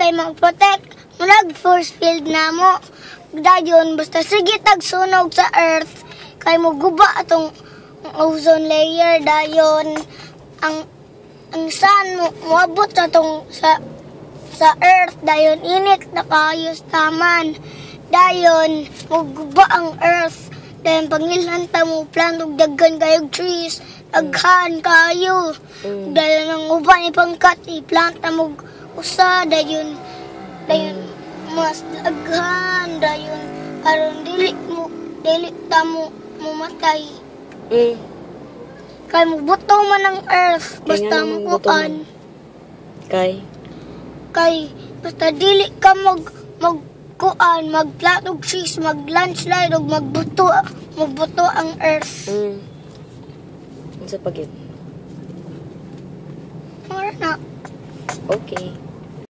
kay mag-protect murag force field namo. Dayon basta sige tagsunog sa earth kay mo guba atong ozone layer dayon ang sun mo moabot sa tong sa earth dayon init na kaayos taman dayon mo guba ang earth dayon pangilhan ta mo plant og daghan kayog trees aghan kayo dayon ang uban ipangkat i-plant na mo usa dayon mas aghan dayon aron dili ta mo matay kay mo buto man ang earth basta mo kuan kay basta dili ka magkuan magplant og trees maglandslide og magbuto ang earth unsa pagit Or na okay